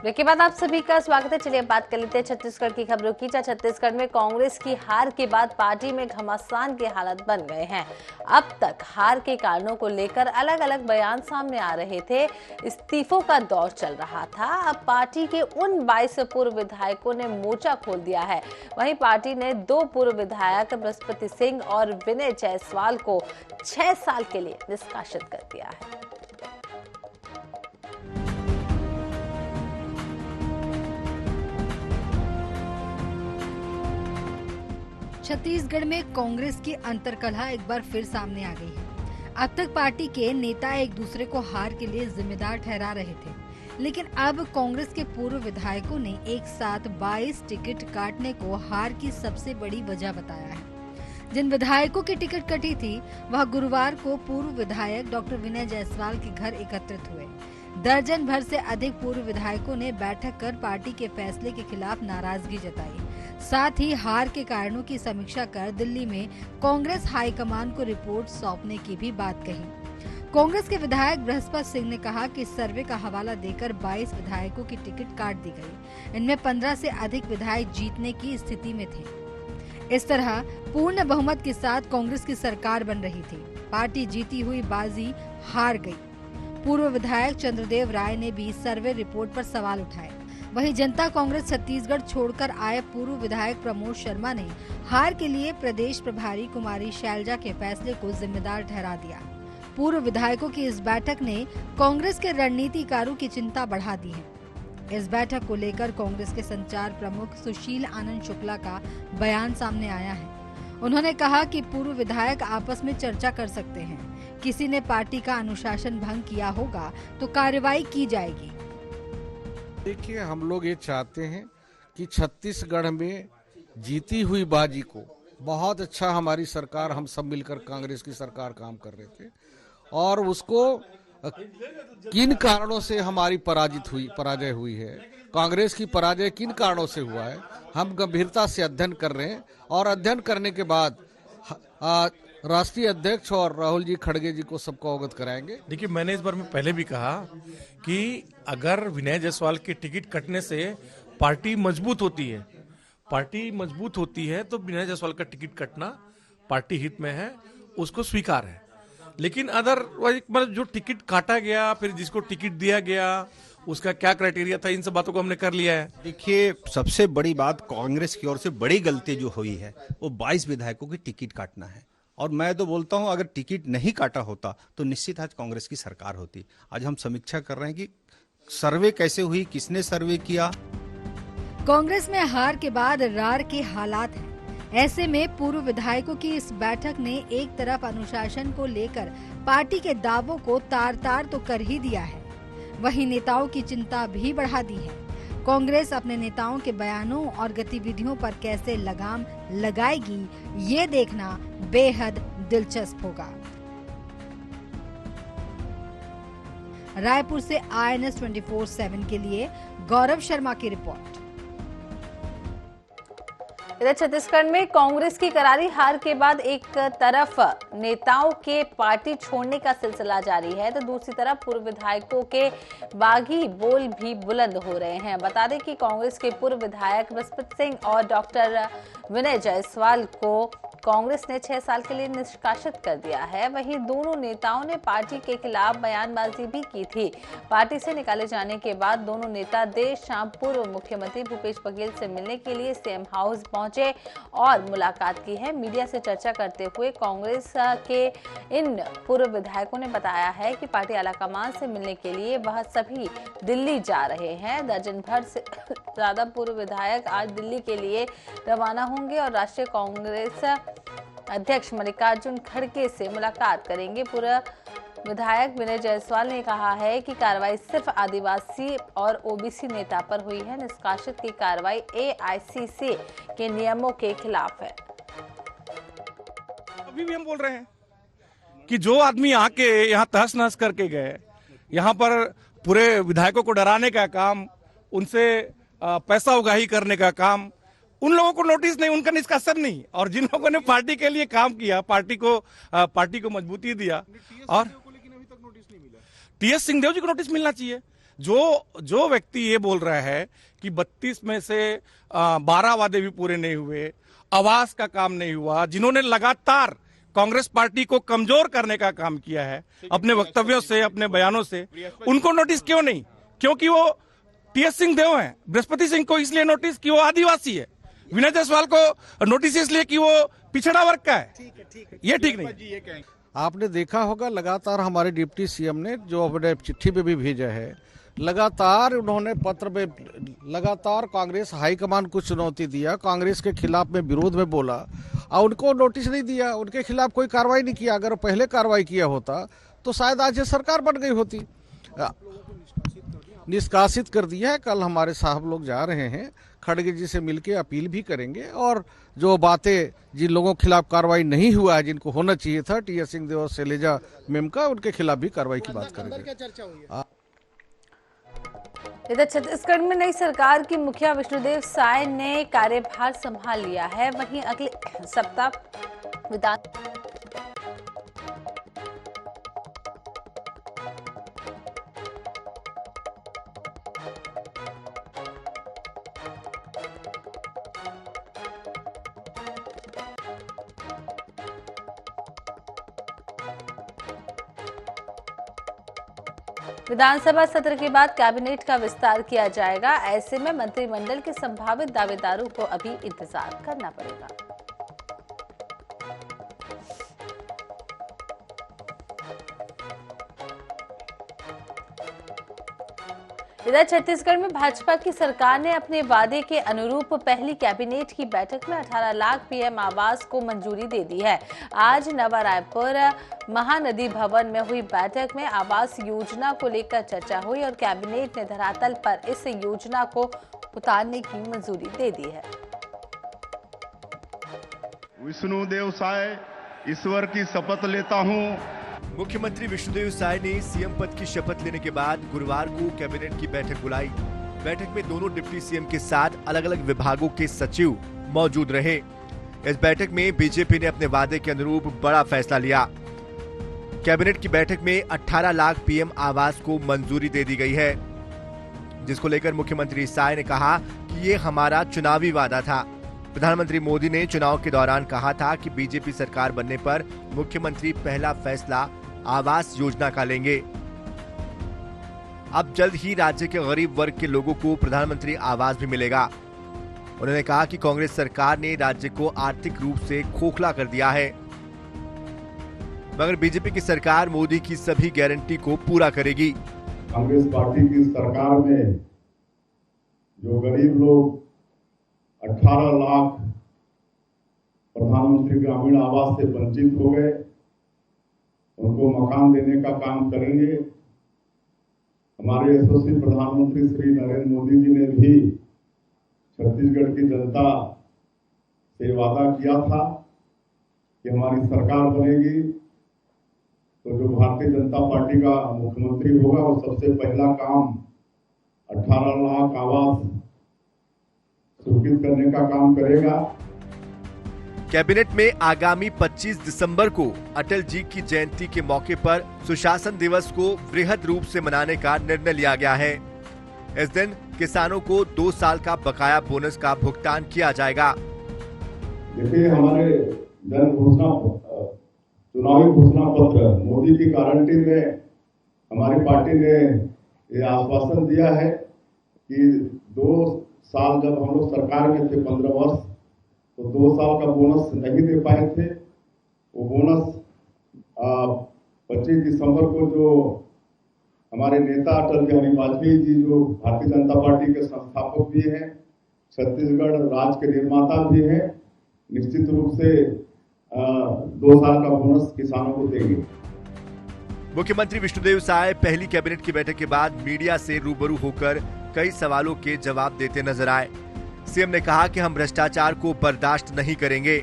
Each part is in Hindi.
ब्रेक के बाद आप सभी का स्वागत है। चलिए अब बात कर लेते हैं छत्तीसगढ़ की खबरों की। छत्तीसगढ़ में कांग्रेस की हार के बाद पार्टी में घमासान के हालात बन गए हैं। अब तक हार के कारणों को लेकर अलग अलग बयान सामने आ रहे थे। इस्तीफों का दौर चल रहा था। अब पार्टी के उन 22 पूर्व विधायकों ने मोर्चा खोल दिया है। वहीं पार्टी ने 2 पूर्व विधायक बृहस्पति सिंह और विनय जायसवाल को 6 साल के लिए निष्कासित कर दिया है। छत्तीसगढ़ में कांग्रेस की अंतर्कलह एक बार फिर सामने आ गई है। अब तक पार्टी के नेता एक दूसरे को हार के लिए जिम्मेदार ठहरा रहे थे, लेकिन अब कांग्रेस के पूर्व विधायकों ने एक साथ 22 टिकट काटने को हार की सबसे बड़ी वजह बताया है। जिन विधायकों की टिकट कटी थी वह गुरुवार को पूर्व विधायक डॉक्टर विनय जायसवाल के घर एकत्रित हुए। दर्जन भर से अधिक पूर्व विधायकों ने बैठक कर पार्टी के फैसले के खिलाफ नाराजगी जताई। साथ ही हार के कारणों की समीक्षा कर दिल्ली में कांग्रेस हाईकमान को रिपोर्ट सौंपने की भी बात कही। कांग्रेस के विधायक बृहस्पति सिंह ने कहा कि सर्वे का हवाला देकर 22 विधायकों की टिकट काट दी गई। इनमें 15 से अधिक विधायक जीतने की स्थिति में थे। इस तरह पूर्ण बहुमत के साथ कांग्रेस की सरकार बन रही थी। पार्टी जीती हुई बाजी हार गई। पूर्व विधायक चंद्रदेव राय ने भी सर्वे रिपोर्ट पर सवाल उठाए। वहीं जनता कांग्रेस छत्तीसगढ़ छोड़कर आए पूर्व विधायक प्रमोद शर्मा ने हार के लिए प्रदेश प्रभारी कुमारी शैलजा के फैसले को जिम्मेदार ठहरा दिया। पूर्व विधायकों की इस बैठक ने कांग्रेस के रणनीतिकारों की चिंता बढ़ा दी है। इस बैठक को लेकर कांग्रेस के संचार प्रमुख सुशील आनंद शुक्ला का बयान सामने आया है। उन्होंने कहा कि पूर्व विधायक आपस में चर्चा कर सकते हैं। किसी ने पार्टी का अनुशासन भंग किया होगा तो कार्रवाई की जाएगी। देखिए, हम लोग ये चाहते हैं कि छत्तीसगढ़ में जीती हुई बाजी को बहुत अच्छा हमारी सरकार, हम सब मिलकर कांग्रेस की सरकार काम कर रहे थे, और उसको किन कारणों से हमारी पराजय हुई है, कांग्रेस की पराजय किन कारणों से हुआ है, हम गंभीरता से अध्ययन कर रहे हैं। और अध्ययन करने के बाद राष्ट्रीय अध्यक्ष और राहुल जी खड़गे जी को सबको अवगत कराएंगे। देखिए, मैंने इस बार में पहले भी कहा कि अगर विनय जायसवाल के टिकट कटने से पार्टी मजबूत होती है तो विनय जायसवाल का टिकट कटना पार्टी हित में है, उसको स्वीकार है। लेकिन अदरवाइज मतलब जो टिकट काटा गया, फिर जिसको टिकट दिया गया, उसका क्या क्राइटेरिया था, इन सब बातों को हमने कर लिया है। देखिए, सबसे बड़ी बात कांग्रेस की ओर से बड़ी गलती जो हुई है वो 22 विधायकों की टिकट काटना है। और मैं तो बोलता हूं, अगर टिकट नहीं काटा होता तो निश्चित आज कांग्रेस की सरकार होती। आज हम समीक्षा कर रहे हैं कि सर्वे कैसे हुई, किसने सर्वे किया। कांग्रेस में हार के बाद रार के हालात हैं। ऐसे में पूर्व विधायकों की इस बैठक ने एक तरफ अनुशासन को लेकर पार्टी के दावों को तार तार तो कर ही दिया है, वहीं नेताओं की चिंता भी बढ़ा दी है। कांग्रेस अपने नेताओं के बयानों और गतिविधियों पर कैसे लगाम लगाएगी, ये देखना बेहद दिलचस्प होगा। रायपुर से INS 24/7 के लिए गौरव शर्मा की रिपोर्ट। इधर छत्तीसगढ़ में कांग्रेस की करारी हार के बाद एक तरफ नेताओं के पार्टी छोड़ने का सिलसिला जारी है तो दूसरी तरफ पूर्व विधायकों के बागी बोल भी बुलंद हो रहे हैं। बता दें कि कांग्रेस के पूर्व विधायक बृहस्पति सिंह और डॉक्टर विनय जायसवाल को कांग्रेस ने 6 साल के लिए निष्कासित कर दिया है। वहीं दोनों नेताओं ने पार्टी के खिलाफ बयानबाजी भी की थी। पार्टी से निकाले जाने के बाद दोनों नेता देर शाम पूर्व मुख्यमंत्री भूपेश बघेल से मिलने के लिए सीएम हाउस पहुंचे और मुलाकात की है। मीडिया से चर्चा करते हुए कांग्रेस के इन पूर्व विधायकों ने बताया है कि पार्टी आलाकमान से मिलने के लिए वह सभी दिल्ली जा रहे हैं। दर्जन भर से ज्यादा पूर्व विधायक आज दिल्ली के लिए रवाना होंगे और राष्ट्रीय कांग्रेस अध्यक्ष मल्लिकार्जुन खड़गे से मुलाकात करेंगे। पूर्व विधायक विनय जायसवाल ने कहा है कि कार्रवाई सिर्फ आदिवासी और ओबीसी नेता पर हुई है। निष्कासित की कार्रवाई AICC के नियमों के खिलाफ है। अभी भी हम बोल रहे हैं कि जो आदमी आके यहाँ तहस नहस करके गए, यहाँ पर पूरे विधायकों को डराने का काम, उनसे पैसा उगाही करने का काम, उन लोगों को नोटिस नहीं, उनका निष्कासन नहीं। और जिन लोगों ने पार्टी के लिए काम किया, पार्टी को मजबूती दिया, और TS सिंहदेव जी को नोटिस मिलना चाहिए। जो व्यक्ति ये बोल रहा है कि 32 में से 12 वादे भी पूरे नहीं हुए, आवास का काम नहीं हुआ, जिन्होंने लगातार कांग्रेस पार्टी को कमजोर करने का काम किया है अपने वक्तव्यों से, अपने बयानों से, उनको नोटिस क्यों नहीं? क्योंकि वो टीएस सिंह देव हैं। बृहस्पति सिंह को इसलिए नोटिस कि वो आदिवासी है, विनय जायसवाल को नोटिस इसलिए कि वो पिछड़ा वर्ग का है। ये ठीक नहीं। आपने देखा होगा लगातार हमारे डिप्टी सीएम ने जो अपने चिट्ठी पे भी भेजा है, लगातार उन्होंने पत्र में लगातार कांग्रेस हाईकमान को चुनौती दिया, कांग्रेस के खिलाफ में विरोध में बोला और उनको नोटिस नहीं दिया, उनके खिलाफ कोई कार्रवाई नहीं किया। अगर पहले कार्रवाई किया होता तो शायद आज ये सरकार बन गई होती। निष्कासित कर दिया है। कल हमारे साहब लोग जा रहे हैं, खड़गे जी से मिलके अपील भी करेंगे और जो बातें जिन लोगों के खिलाफ कार्रवाई नहीं हुआ है, जिनको होना चाहिए था, टीएस सिंह देव, शैलेजा मैम का, उनके खिलाफ भी कार्रवाई की बात करेंगे। इधर छत्तीसगढ़ में नई सरकार की मुखिया विष्णुदेव साय ने कार्यभार संभाल लिया है। वहीं अगले सप्ताह विधान विधानसभा सत्र के बाद कैबिनेट का विस्तार किया जाएगा। ऐसे में मंत्रिमंडल के संभावित दावेदारों को अभी इंतजार करना पड़ेगा। इधर छत्तीसगढ़ में भाजपा की सरकार ने अपने वादे के अनुरूप पहली कैबिनेट की बैठक में 18 लाख पीएम आवास को मंजूरी दे दी है। आज नवा रायपुर महानदी भवन में हुई बैठक में आवास योजना को लेकर चर्चा हुई और कैबिनेट ने धरातल पर इस योजना को उतारने की मंजूरी दे दी है। विष्णुदेव साय ईश्वर की शपथ लेता हूँ। मुख्यमंत्री विष्णुदेव साय ने सीएम पद की शपथ लेने के बाद गुरुवार को कैबिनेट की बैठक बुलाई। बैठक में दोनों डिप्टी सीएम के साथ अलग अलग विभागों के सचिव मौजूद रहे। इस बैठक में बीजेपी ने अपने वादे के अनुरूप बड़ा फैसला लिया। कैबिनेट की बैठक में 18 लाख पीएम आवास को मंजूरी दे दी गई है, जिसको लेकर मुख्यमंत्री साय ने कहा कि ये हमारा चुनावी वादा था। प्रधानमंत्री मोदी ने चुनाव के दौरान कहा था कि बीजेपी सरकार बनने पर मुख्यमंत्री पहला फैसला आवास योजना का लेंगे। अब जल्द ही राज्य के गरीब वर्ग के लोगों को प्रधानमंत्री आवास भी मिलेगा। उन्होंने कहा कि कांग्रेस सरकार ने राज्य को आर्थिक रूप से खोखला कर दिया है, मगर बीजेपी की सरकार मोदी की सभी गारंटी को पूरा करेगी। कांग्रेस पार्टी की सरकार में जो गरीब लोग 18 लाख प्रधानमंत्री ग्रामीण आवास से वंचित हो गए, उनको मकान देने का काम करेंगे। हमारे यशस्वी प्रधानमंत्री श्री नरेंद्र मोदी जी ने भी छत्तीसगढ़ की जनता से वादा किया था कि हमारी सरकार बनेगी तो जो भारतीय जनता पार्टी का मुख्यमंत्री होगा वो सबसे पहला काम 18 लाख आवास स्वीकृत करने का काम करेगा। कैबिनेट में आगामी 25 दिसंबर को अटल जी की जयंती के मौके पर सुशासन दिवस को वृहद रूप से मनाने का निर्णय लिया गया है। इस दिन किसानों को 2 साल का बकाया बोनस का भुगतान किया जाएगा। देखिए, हमारे चुनावी घोषणा पत्र मोदी की गारंटी में हमारी पार्टी ने ये आश्वासन दिया है कि 2 साल जब हम लोग सरकार में थे 15 वर्ष, तो 2 साल का बोनस नहीं दे पाए थे। वो बोनस 25 दिसंबर को जो हमारे नेता अटल बिहारी वाजपेयी जी, जो भारतीय जनता पार्टी के संस्थापक भी हैं, छत्तीसगढ़ राज्य के निर्माता भी हैं, निश्चित रूप से 2 साल का बोनस किसानों को देंगे। मुख्यमंत्री विष्णुदेव साय पहली कैबिनेट की बैठक के बाद मीडिया से रूबरू होकर कई सवालों के जवाब देते नजर आए। सीएम ने कहा कि हम भ्रष्टाचार को बर्दाश्त नहीं करेंगे।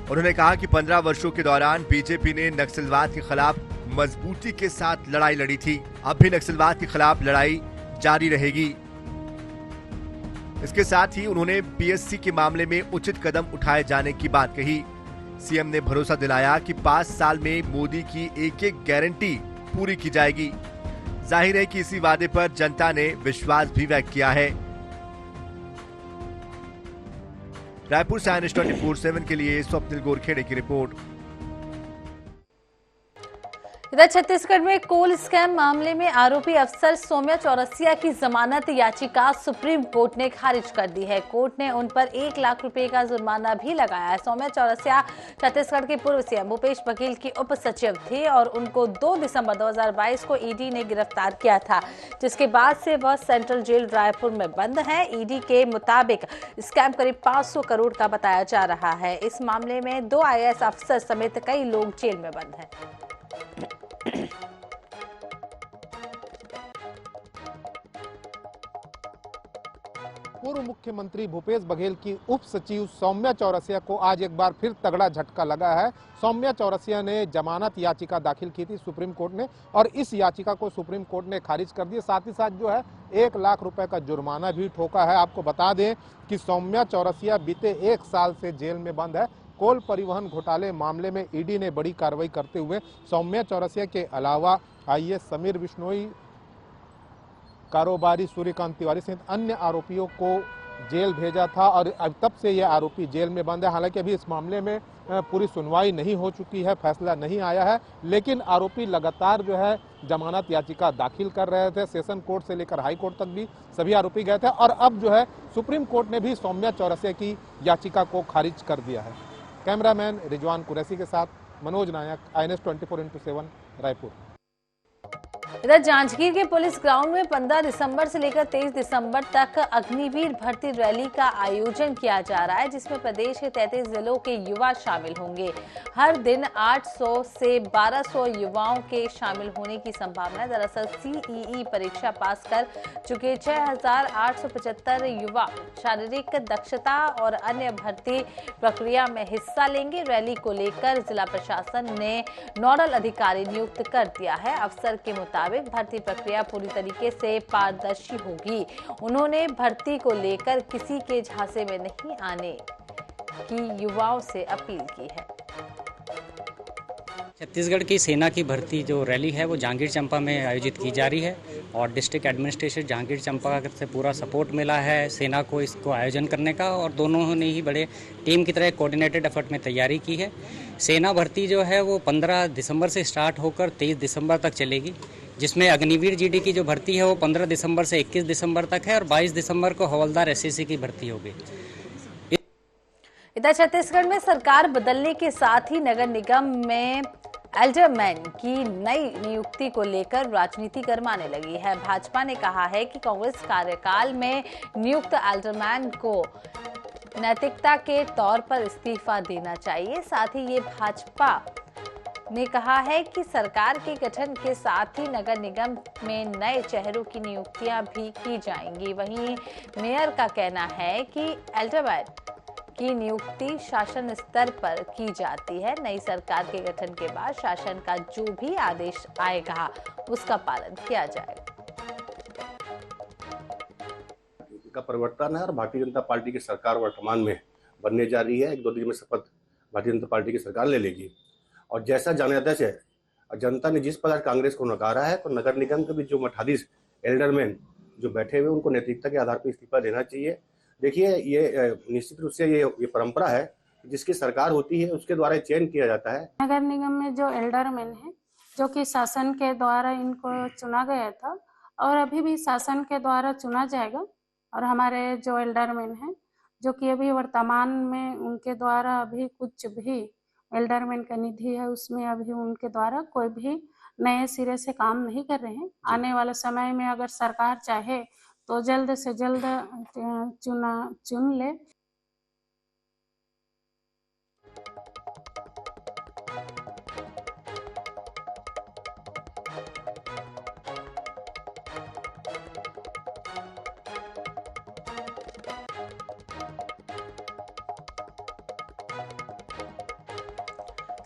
उन्होंने कहा कि 15 वर्षों के दौरान बीजेपी ने नक्सलवाद के खिलाफ मजबूती के साथ लड़ाई लड़ी थी, अब भी नक्सलवाद के खिलाफ लड़ाई जारी रहेगी। इसके साथ ही उन्होंने पीएससी के मामले में उचित कदम उठाए जाने की बात कही। सीएम ने भरोसा दिलाया कि 5 साल में मोदी की एक-एक गारंटी पूरी की जाएगी। जाहिर है कि इसी वादे पर जनता ने विश्वास भी व्यक्त किया है। रायपुर से INS 24/7 के लिए स्वप्निल गोरखेड़े की रिपोर्ट। इधर छत्तीसगढ़ में कोल स्कैम मामले में आरोपी अफसर सौम्या चौरसिया की जमानत याचिका सुप्रीम कोर्ट ने खारिज कर दी है। कोर्ट ने उन पर 1 लाख रुपए का जुर्माना भी लगाया है। सौम्या चौरसिया छत्तीसगढ़ के पूर्व सीएम भूपेश बघेल की उप सचिव थी और उनको 2 दिसंबर 2022 को ईडी ने गिरफ्तार किया था, जिसके बाद से वह सेंट्रल जेल रायपुर में बंद है। ईडी के मुताबिक स्कैम करीब 500 करोड़ का बताया जा रहा है। इस मामले में 2 IAS अफसर समेत कई लोग जेल में बंद हैं। पूर्व मुख्यमंत्री भूपेश बघेल की उप सचिव सौम्या चौरसिया को आज एक बार फिर तगड़ा झटका लगा है। सौम्या चौरसिया ने जमानत याचिका दाखिल की थी सुप्रीम कोर्ट ने और इस याचिका को सुप्रीम कोर्ट ने खारिज कर दिया। साथ ही साथ जो है 1 लाख रुपए का जुर्माना भी ठोका है। आपको बता दें कि सौम्या चौरसिया बीते 1 साल से जेल में बंद है। कोल परिवहन घोटाले मामले में ईडी ने बड़ी कार्रवाई करते हुए सौम्या चौरसिया के अलावा IAS समीर बिश्नोई, कारोबारी सूर्यकांत तिवारी सहित अन्य आरोपियों को जेल भेजा था और अब तब से ये आरोपी जेल में बंद है। हालांकि अभी इस मामले में पूरी सुनवाई नहीं हो चुकी है, फैसला नहीं आया है, लेकिन आरोपी लगातार जो है जमानत याचिका दाखिल कर रहे थे। सेशन कोर्ट से लेकर हाई कोर्ट तक भी सभी आरोपी गए थे और अब जो है सुप्रीम कोर्ट ने भी सौम्या चौरसिया की याचिका को खारिज कर दिया है। कैमरामैन रिजवान कुरैशी के साथ मनोज नायक, INS 24/7 रायपुर। इधर जांजगीर के पुलिस ग्राउंड में 15 दिसंबर से लेकर 23 दिसंबर तक अग्निवीर भर्ती रैली का आयोजन किया जा रहा है, जिसमें प्रदेश के 33 जिलों के युवा शामिल होंगे। हर दिन 800 से 1200 युवाओं के शामिल होने की संभावना है। दरअसल CEE परीक्षा पास कर चुके 6875 युवा शारीरिक दक्षता और अन्य भर्ती प्रक्रिया में हिस्सा लेंगे। रैली को लेकर जिला प्रशासन ने नोडल अधिकारी नियुक्त कर दिया है। अफसर के मुताबिक भर्ती प्रक्रिया पूरी तरीके से पारदर्शी होगी। उन्होंने भर्ती को लेकर किसी के झांसे में नहीं आने की युवाओं से अपील की है। छत्तीसगढ़ की सेना की भर्ती जो रैली है वो जहांगीर चंपा में आयोजित की जा रही है और डिस्ट्रिक्ट एडमिनिस्ट्रेशन जहांगीर चंपा से पूरा सपोर्ट मिला है सेना को इसको आयोजन करने का और दोनों ने ही बड़े टीम की तरह कोऑर्डिनेटेड एफर्ट में तैयारी की है। सेना भर्ती जो है वो 15 दिसंबर से स्टार्ट होकर 23 दिसंबर तक चलेगी, जिसमें अग्निवीर GD की जो भर्ती है वो 15 दिसंबर से 21 दिसंबर तक है और 22 दिसंबर को हवलदार SAC की भर्ती होगी। इधर छत्तीसगढ़ में सरकार बदलने के साथ ही नगर निगम में एल्डरमैन की नई नियुक्ति को लेकर राजनीति गरमाने लगी है। भाजपा ने कहा है कि कांग्रेस कार्यकाल में नियुक्त एल्डरमैन को नैतिकता के तौर पर इस्तीफा देना चाहिए। साथ ही ये भाजपा ने कहा है कि सरकार के गठन के साथ ही नगर निगम में नए चेहरों की नियुक्तियां भी की जाएंगी। वहीं मेयर का कहना है कि एल्डरमैन की नियुक्ति शासन स्तर पर की जाती है। नई सरकार के गठन के बाद शासन का जो भी आदेश आएगा उसका पालन किया जाएगा। का परिवर्तन है और भारतीय जनता पार्टी की सरकार वर्तमान में बनने जा रही है। 1-2 दिन में शपथ भारतीय जनता पार्टी की सरकार ले लेगी और जैसा जाना जाता है जनता ने जिस प्रकार कांग्रेस को नकारा है तो नगर निगम के भी जो 28 एल्डरमैन जो बैठे हुए उनको नैतिकता के आधार पर इस्तीफा देना चाहिए। देखिए ये निश्चित रूप से ये परंपरा है जिसकी सरकार होती है उसके द्वारा चयन किया जाता है। नगर निगम में जो एल्डरमैन है जो कि शासन के द्वारा इनको चुना गया था और अभी भी शासन के द्वारा चुना जाएगा और हमारे जो एल्डरमैन हैं जो कि अभी वर्तमान में उनके द्वारा अभी कुछ भी एल्डरमैन का निधि है उसमें अभी उनके द्वारा कोई भी नए सिरे से काम नहीं कर रहे हैं। आने वाले समय में अगर सरकार चाहे तो जल्द से जल्द चुन ले।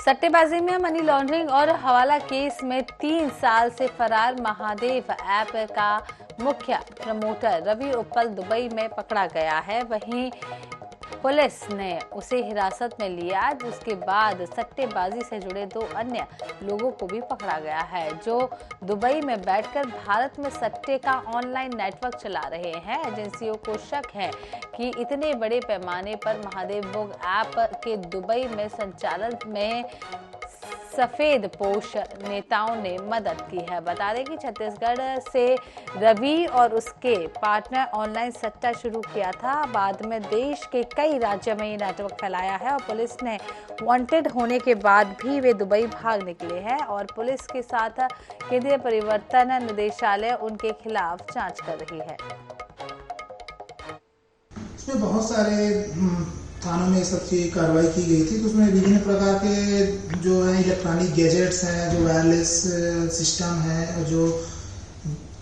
सट्टेबाजी में मनी लॉन्ड्रिंग और हवाला केस में 3 साल से फरार महादेव ऐप का मुख्य प्रमोटर रवि उप्पल दुबई में पकड़ा गया है। वहीं पुलिस ने उसे हिरासत में लिया, जिसके बाद सट्टेबाजी से जुड़े 2 अन्य लोगों को भी पकड़ा गया है, जो दुबई में बैठकर भारत में सट्टे का ऑनलाइन नेटवर्क चला रहे हैं। एजेंसियों को शक है कि इतने बड़े पैमाने पर महादेवबोग ऐप के दुबई में संचालन में सफेदपोश नेताओं ने मदद की है। बता दें कि छत्तीसगढ़ से रवि और उसके पार्टनर ऑनलाइन सट्टा शुरू किया था। बाद में देश के कई राज्यों में ये नेटवर्क फैलाया है और पुलिस ने वांटेड होने के बाद भी वे दुबई भाग निकले हैं और पुलिस के साथ केंद्रीय प्रवर्तन निदेशालय उनके खिलाफ जांच कर रही है। इसमें बहुत सारे थानों में सबसे कार्रवाई की गई थी, तो उसमें विभिन्न प्रकार के जो है इलेक्ट्रॉनिक गैजेट्स हैं, जो वायरलेस सिस्टम है, जो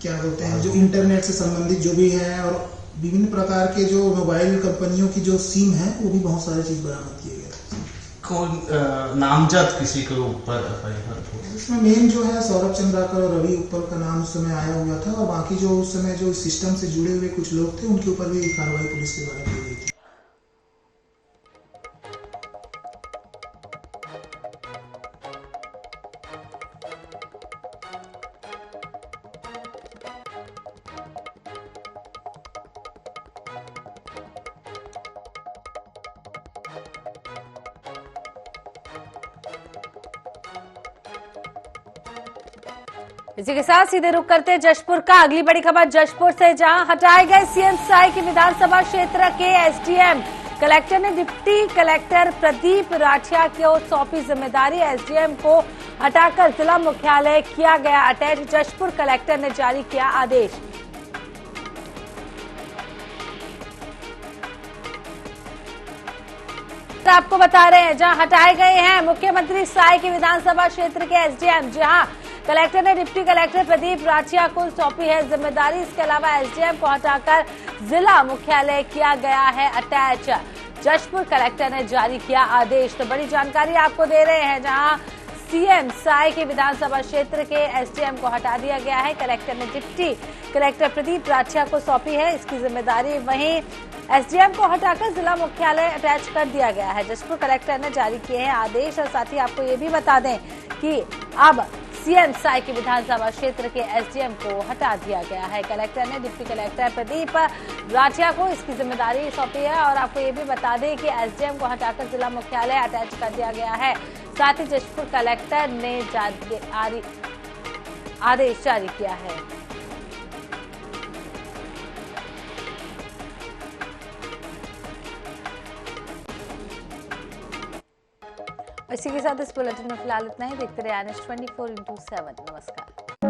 क्या बोलते हैं, जो इंटरनेट से संबंधित जो भी है, और विभिन्न प्रकार के जो मोबाइल कंपनियों की जो सिम है, वो भी बहुत सारी चीज बरामद किए गए। कौन नामजद किसी के ऊपर? इसमें मेन जो है सौरभ चंद्राकर और रवि उप्पल का नाम उस समय आया हुआ था, और बाकी जो उस समय जो सिस्टम से जुड़े हुए कुछ लोग थे, उनके ऊपर भी कार्रवाई पुलिस के द्वारा की गई थी। इसी के साथ सीधे रुख करते हैं जशपुर का। अगली बड़ी खबर जशपुर से, जहां हटाए गए सीएम साई के विधानसभा क्षेत्र के एसडीएम। कलेक्टर ने डिप्टी कलेक्टर प्रदीप राठिया को सौंपी जिम्मेदारी। एसडीएम को हटाकर जिला मुख्यालय किया गया अटैच। जशपुर कलेक्टर ने जारी किया आदेश। आपको बता रहे हैं, जहां हटाए गए हैं मुख्यमंत्री साई के विधानसभा क्षेत्र के एसडीएम, जहां कलेक्टर ने डिप्टी कलेक्टर प्रदीप राठिया को सौंपी है जिम्मेदारी। इसके अलावा एसडीएम को हटाकर जिला मुख्यालय किया गया है अटैच। जशपुर कलेक्टर ने जारी किया आदेश। तो बड़ी जानकारी आपको दे रहे हैं, जहां सीएम साई के विधानसभा क्षेत्र के एसडीएम को हटा दिया गया है। कलेक्टर ने डिप्टी कलेक्टर प्रदीप राठिया को सौंपी है इसकी जिम्मेदारी। वहीं एसडीएम को हटाकर जिला मुख्यालय अटैच कर दिया गया है। जशपुर कलेक्टर ने जारी किए हैं आदेश। और साथ ही आपको ये भी बता दें कि अब सीएम साई के विधानसभा क्षेत्र के एसडीएम को हटा दिया गया है। कलेक्टर ने डिप्टी कलेक्टर प्रदीप राठिया को इसकी जिम्मेदारी सौंपी है। और आपको ये भी बता दें कि एसडीएम को हटाकर जिला मुख्यालय अटैच कर दिया गया है। साथ ही जशपुर कलेक्टर ने आदेश जारी किया है। इसी के साथ इस बुलेटिन में फिलहाल इतना ही। देखते रहिए NH 24/7। नमस्कार।